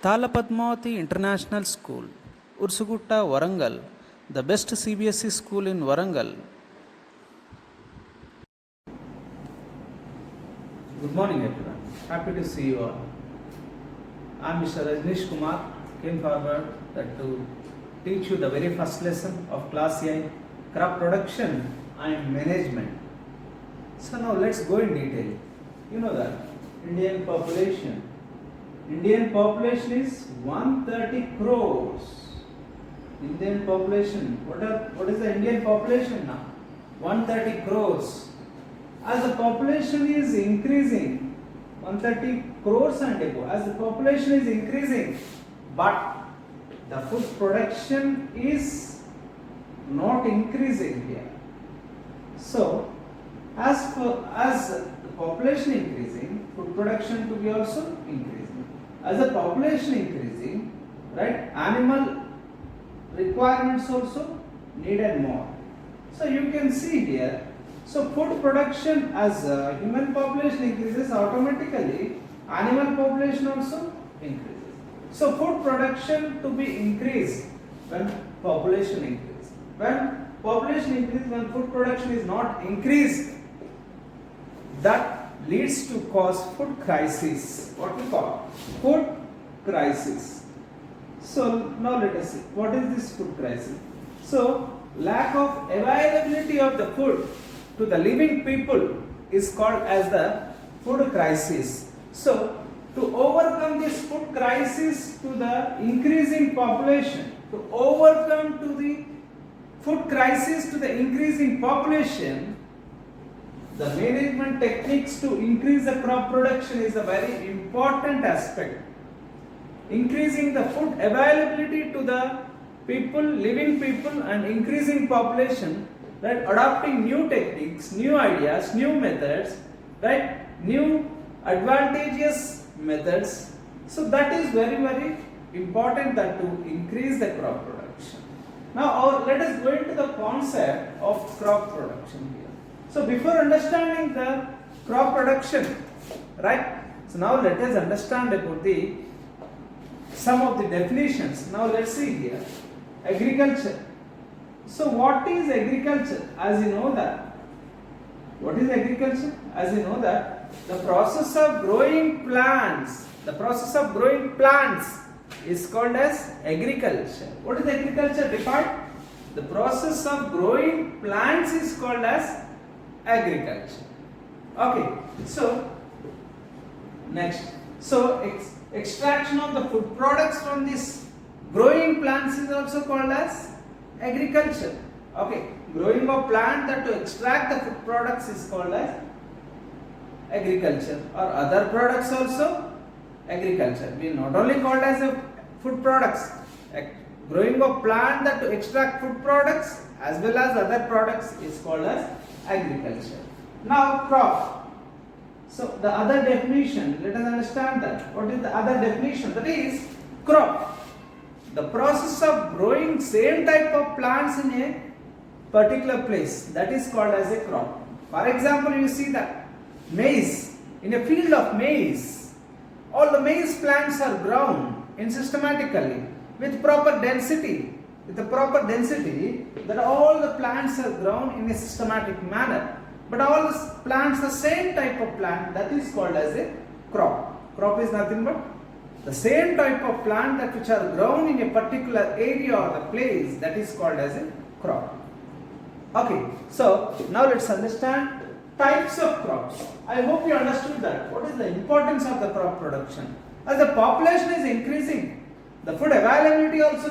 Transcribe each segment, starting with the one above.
Thala Padmavati International School, Ursugutta, Warangal, the best CBSE school in Warangal. Good morning everyone, happy to see you all. I am Mr. Rajnish Kumar, came forward to teach you the very first lesson of class 8, crop production and management. So now let's go in detail. You know that Indian population is 130 crores. Indian population, what is the Indian population now? 130 crores. As the population is increasing, 130 crores and above, as the population is increasing, but the food production is not increasing here. So, as the population increasing, food production to be also increasing. As the population increasing, right, animal requirements also needed more. So you can see here, so food production as human population increases, automatically animal population also increases. So food production to be increased when population increases. When population increases, when food production is not increased, that leads to cause food crisis. What we call food crisis. So now let us see what is this food crisis. So lack of availability of the food to the living people is called as the food crisis. So to overcome this food crisis to the increasing population, to overcome to the food crisis to the increasing population, the management techniques to increase the crop production is a very important aspect. Increasing the food availability to the people, living people, and increasing population, right? Adopting new techniques, new ideas, new methods, right? New advantageous methods. So that is very, very important that to increase the crop production. Now let us go into the concept of crop production here. So before understanding the crop production, right? So now let us understand about some of the definitions. Now let's see here. Agriculture. So what is agriculture? As you know that. What is agriculture? As you know that the process of growing plants. The process of growing plants is called as agriculture. What is agriculture defined? The process of growing plants is called as agriculture. Okay, so next, so extraction of the food products from this growing plants is also called as agriculture. Okay, growing of plant that to extract the food products is called as agriculture, or other products also agriculture. We not only called as a food products, growing of plant that to extract food products as well as other products is called as agriculture. Now crop. So the other definition, let us understand that. What is the other definition? That is crop. The process of growing same type of plants in a particular place, that is called as a crop. For example, you see that maize, in a field of maize, all the maize plants are grown in systematically with proper density. With the proper density, that all the plants are grown in a systematic manner. But all the plants, the same type of plant, that is called as a crop. Crop is nothing but the same type of plant that which are grown in a particular area or the place, that is called as a crop. Okay, so now let's understand types of crops. I hope you understood that. What is the importance of the crop production? As the population is increasing, the food availability also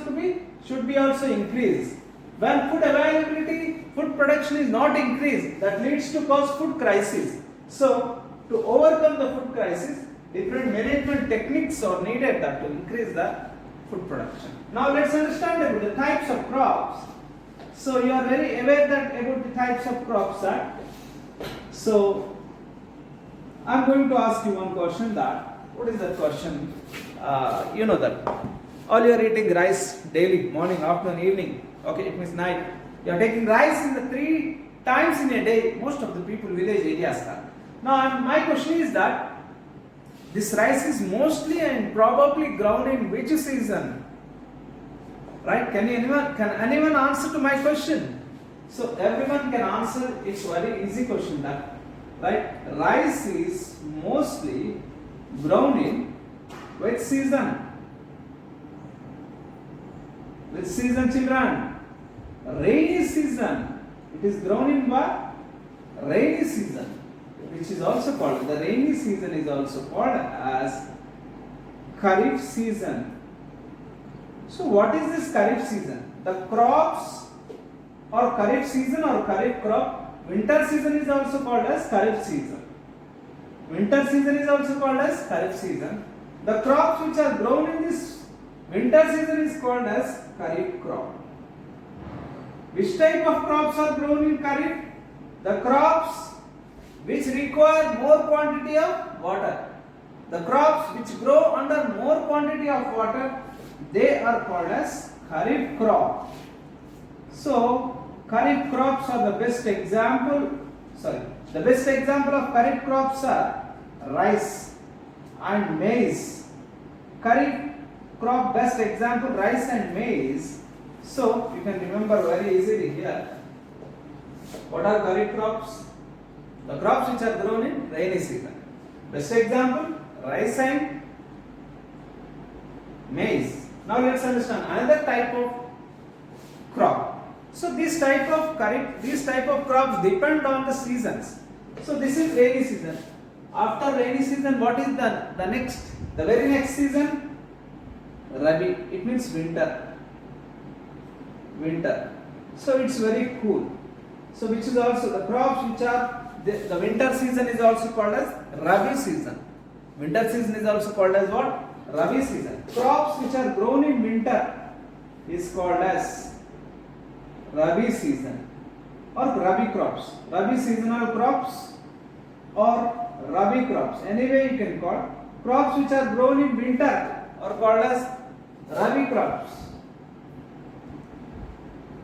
should be also increased. When food availability, food production is not increased, that leads to cause food crisis. So to overcome the food crisis, different management techniques are needed that to increase the food production. Now let's understand about the types of crops. So you are very aware that about the types of crops that. So I am going to ask you one question that. What is that question? You know that all you are eating rice daily, morning, afternoon, evening. Okay, it means night. You are taking rice in the 3 times in a day. Most of the people village areas are. Now my question is that This rice is mostly and probably grown in which season? Right? Can anyone answer to my question? So everyone can answer. It's very easy question that. Right? Rice is mostly grown in which season? Which season, children? Rainy season. It is grown in what? Rainy season, which is also called, the rainy season is also called as Kharif season. So what is this Kharif season? The crops or Kharif season or Kharif crop, winter season is also called as Kharif season. Winter season is also called as Kharif season. The crops which are grown in this winter season is called as Kharif crop. Which type of crops are grown in Kharif? The crops which require more quantity of water. The crops which grow under more quantity of water, they are called as Kharif crop. So, Kharif crops are the best example. The best example of Kharif crops are rice and maize. Kharif crop best example rice and maize. So, you can remember very easily here. What are Kharif crops? The crops which are grown in rainy season. Best example, rice and maize. Now let's understand another type of crop. So this type of crops depend on the seasons. So this is rainy season. After rainy season, what is the next? The very next season? Rabi. It means winter. Winter. So it's very cool. So which is also the crops which are the winter season is also called as Rabi season. Winter season is also called as what? Rabi season. Crops which are grown in winter is called as Rabi season or Rabi crops. Rabi seasonal crops or Rabi crops. Anyway you can call. Crops which are grown in winter are called as Rabi crops.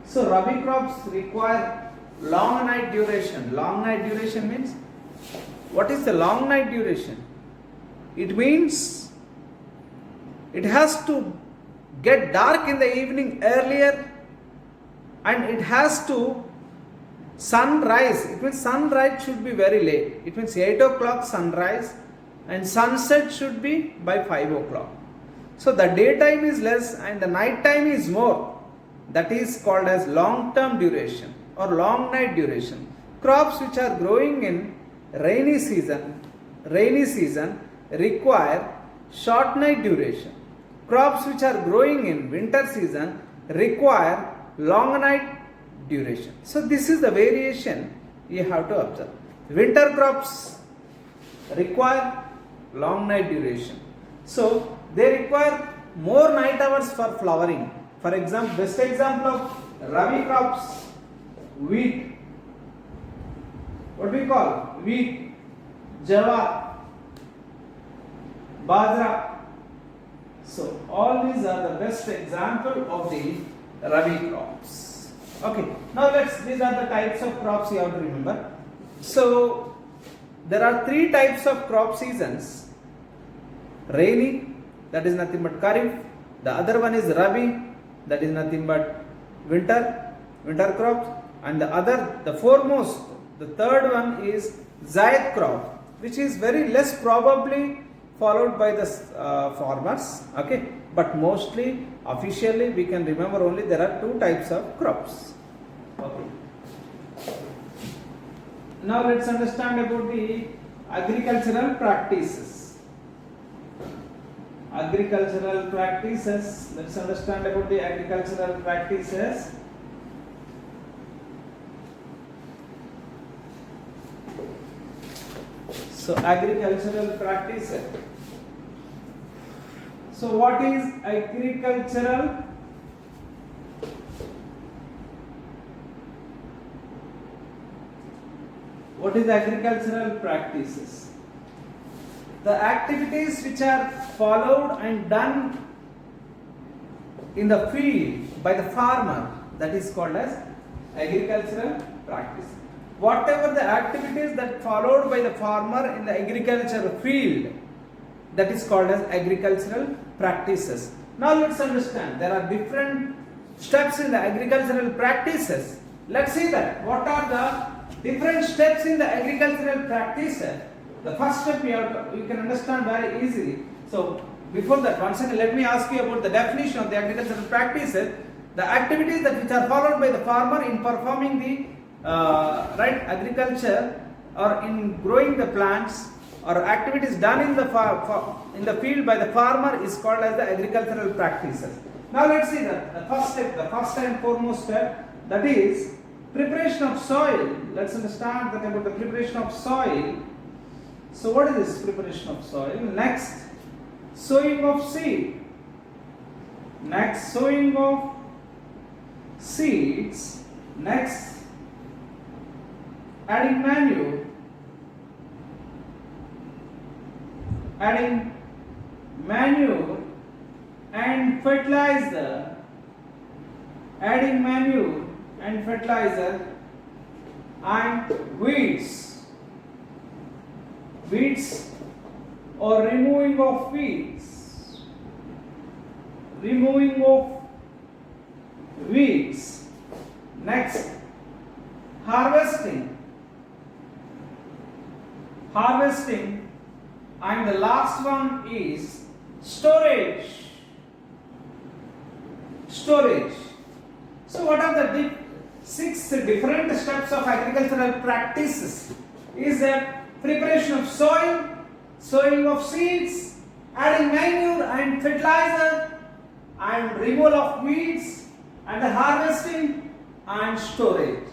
So Rabi crops require long night duration. Long night duration means, what is the long night duration? It means it has to get dark in the evening earlier and it has to sunrise. It means sunrise should be very late. It means 8 o'clock sunrise and sunset should be by 5 o'clock. So the daytime is less and the night time is more. That is called as long term duration or long night duration. Crops which are growing in rainy season require short night duration. Crops which are growing in winter season require long night duration. So this is the variation you have to observe. Winter crops require long night duration. So they require more night hours for flowering. For example, best example of Rabi crops, wheat. What do we call? Wheat, jawar, bajra. So all these are the best example of the Rabi crops. Okay. Now these are the types of crops you have to remember. So there are three types of crop seasons. Rainy, that is nothing but Kharif. The other one is Rabi, that is nothing but winter crops. And the foremost, the third one is Zaid crop, which is very less probably followed by the farmers. Okay, but mostly officially we can remember only there are two types of crops. Okay. Now let's understand about the agricultural practices. Agricultural practices. Let's understand about the agricultural practices. So agricultural practices. So what is agricultural? What is agricultural practices? The activities which are followed and done in the field by the farmer, that is called as agricultural practice. Whatever the activities that followed by the farmer in the agricultural field, that is called as agricultural practices. Now let's understand, there are different steps in the agricultural practices. Let's see that. What are the different steps in the agricultural practices? The first step you can understand very easily. So before that, once again, let me ask you about the definition of the agricultural practices. The activities that which are followed by the farmer in performing the agriculture or in growing the plants, or activities done in the field by the farmer is called as the agricultural practices. Now let's see the first step, the first and foremost step, that is preparation of soil. Let's understand that about the preparation of soil. So what is this preparation of soil? Next, sowing of seed. Next, sowing of seeds. Next, adding manure. Adding manure and fertilizer. Adding manure and fertilizer and weeds. Weeds or removing of weeds. Removing of weeds. Next, harvesting. Harvesting. And the last one is storage. Storage. So what are the 6 different steps of agricultural practices? Is that preparation of soil, sowing of seeds, adding manure and fertilizer, and removal of weeds, and the harvesting and storage.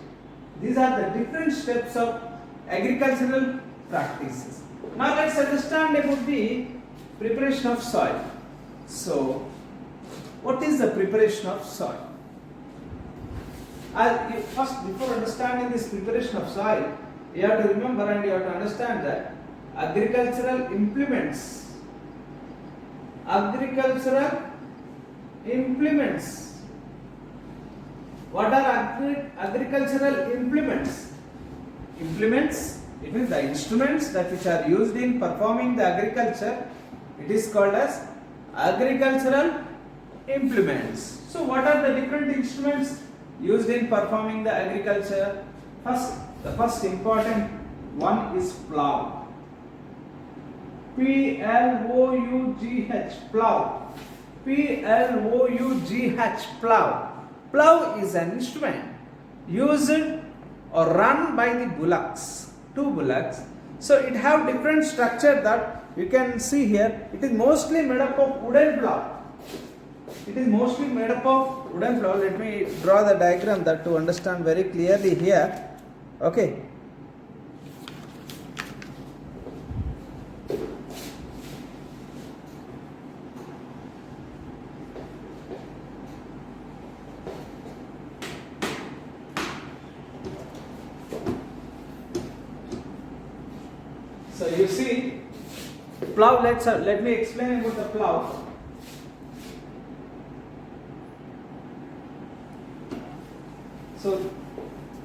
These are the different steps of agricultural practices. Now let's understand about the preparation of soil. So, what is the preparation of soil? First, before understanding this preparation of soil, you have to remember and you have to understand that agricultural implements. Agricultural implements. What are agricultural implements? Implements, it means the instruments that which are used in performing the agriculture. It is called as agricultural implements. So what are the different instruments used in performing the agriculture? The first important one is plough. P-L-O-U-G-H, plough. P-L-O-U-G-H, plough. Plough is an instrument used or run by the bullocks, 2 bullocks. So it have different structure that you can see here. It is mostly made up of wooden plough. It is mostly made up of wooden plough. Let me draw the diagram that to understand very clearly here. Okay. So you see, plough. Let me explain about the plough. So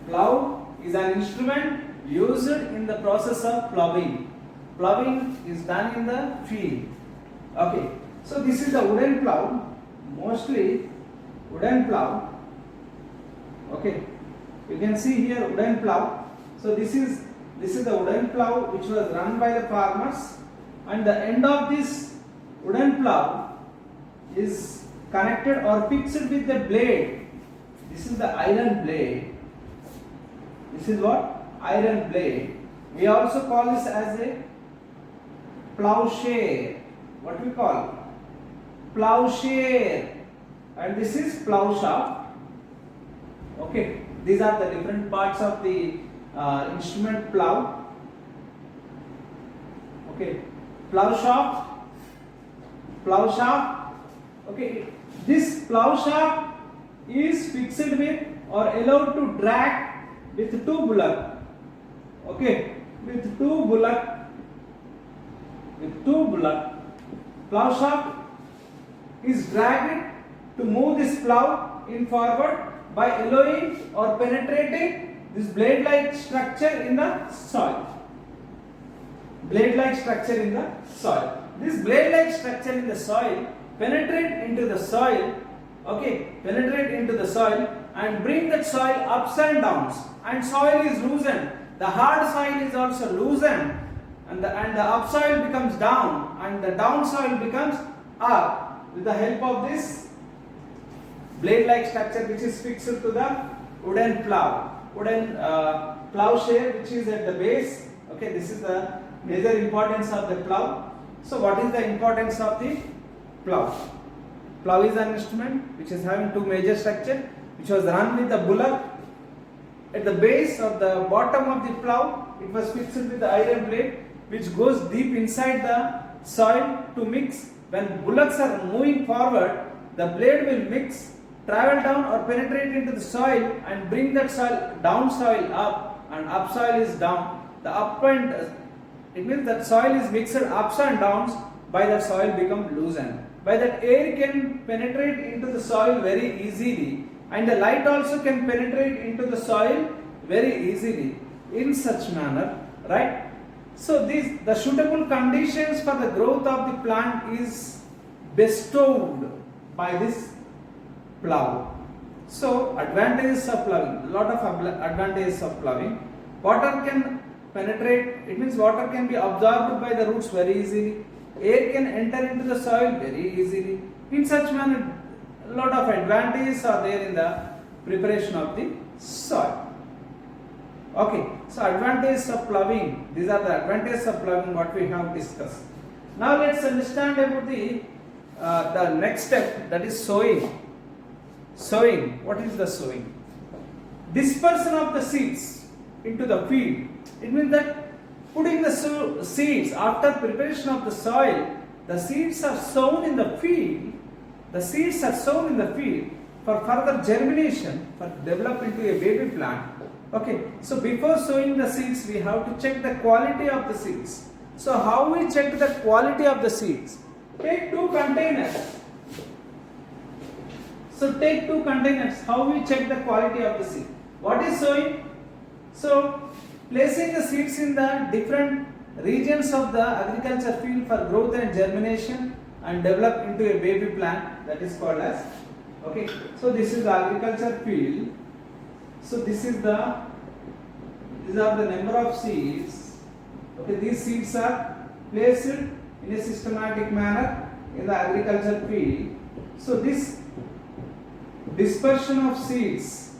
plough is an instrument used in the process of ploughing. Ploughing is done in the field. Okay. So this is the wooden plough, mostly wooden plough. Okay. You can see here wooden plough. So this is the wooden plough which was run by the farmers, and the end of this wooden plough is connected or fixed with the blade. This is the iron blade. This is what? Iron blade. We also call this as a plowshare. What we call? Plowshare. And this is plow shaft. Okay. These are the different parts of the instrument plow. Okay. Plow shaft. Plow shaft. Okay. This plow shaft is fixed with or allowed to drag with 2 bullock. Okay, with 2 bullock. Plow shaft is dragged to move this plow in forward by allowing or penetrating this blade-like structure in the soil. blade-like structure in the soil. This blade-like structure in the soil penetrate into the soil, okay, penetrate into the soil and bring that soil ups and downs, and soil is loosened. The hard soil is also loosened, and the up soil becomes down, and the down soil becomes up with the help of this blade-like structure which is fixed to the wooden plowshare which is at the base. Okay, this is the major importance of the plow. So what is the importance of the plow? Plow is an instrument which is having two major structure, which was run with the bullock. At the base of the bottom of the plow, it was fixed with the iron blade which goes deep inside the soil to mix. When bullocks are moving forward, the blade will mix, travel down or penetrate into the soil and bring that soil, down soil up, and up soil is down. The up and it means that soil is mixed ups and downs, by that soil become loosened. By that air can penetrate into the soil very easily, and the light also can penetrate into the soil very easily in such manner, right? So the suitable conditions for the growth of the plant is bestowed by this plow. So advantages of plowing, lot of advantages of plowing. Water can penetrate, it means water can be absorbed by the roots very easily. Air can enter into the soil very easily. In such manner, a lot of advantages are there in the preparation of the soil. Okay, so advantages of ploughing. These are the advantages of ploughing what we have discussed. Now let's understand about the next step, that is sowing. Sowing. What is the sowing? Dispersion of the seeds into the field. It means that putting the seeds after preparation of the soil, the seeds are sown in the field. The seeds are sown in the field for further germination, for develop into a baby plant. Okay, so before sowing the seeds, we have to check the quality of the seeds. So how we check the quality of the seeds? Take two containers. So take two containers. How we check the quality of the seed? What is sowing? So placing the seeds in the different regions of the agriculture field for growth and germination and develop into a baby plant, that is called as, okay, so this is the agriculture field. So these are the number of seeds. Okay, these seeds are placed in a systematic manner in the agriculture field. So this dispersion of seeds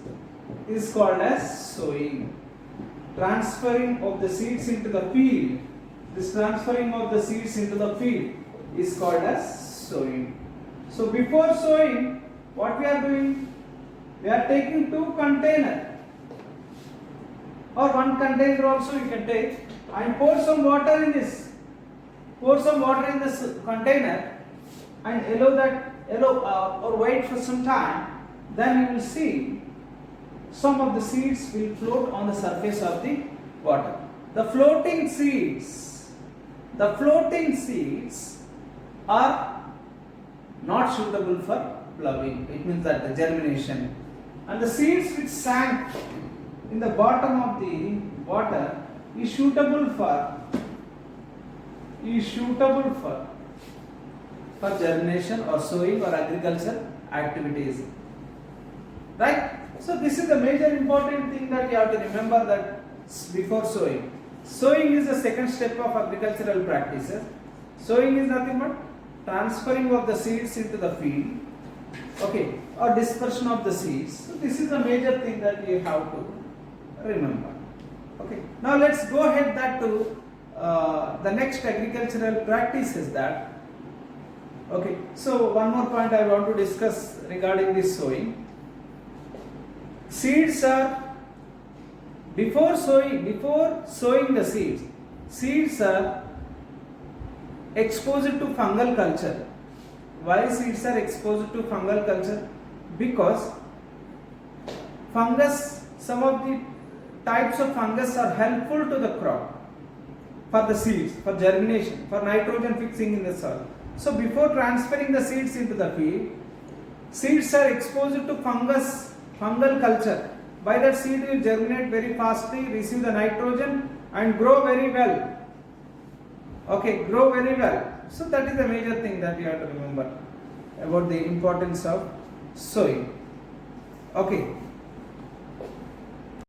is called as sowing. Transferring of the seeds into the field. This transferring of the seeds into the field is called as sowing. So before sowing, what we are doing? We are taking two containers, or one container also you can take, and pour some water in this. Pour some water in this container and allow or wait for some time. Then you will see some of the seeds will float on the surface of the water. The floating seeds are not suitable for ploughing. It means that the germination. And the seeds which sank in the bottom of the water is suitable for germination or sowing or agriculture activities. Right? So this is the major important thing that you have to remember, that before sowing. Sowing is the second step of agricultural practices. Sowing is nothing but transferring of the seeds into the field, okay, or dispersion of the seeds. So this is the major thing that you have to remember. Okay. Now let's go ahead that to the next agricultural practice is that. Okay. So one more point I want to discuss regarding this sowing. Seeds are before sowing the seeds are exposed to fungal culture. Why seeds are exposed to fungal culture? Because fungus, some of the types of fungus are helpful to the crop, for the seeds, for germination, for nitrogen fixing in the soil. So before transferring the seeds into the field, seeds are exposed to fungal culture. By that, seed will germinate very fastly, receive the nitrogen and grow very well. Okay, grow very well. So that is a major thing that you have to remember about the importance of sowing. Okay,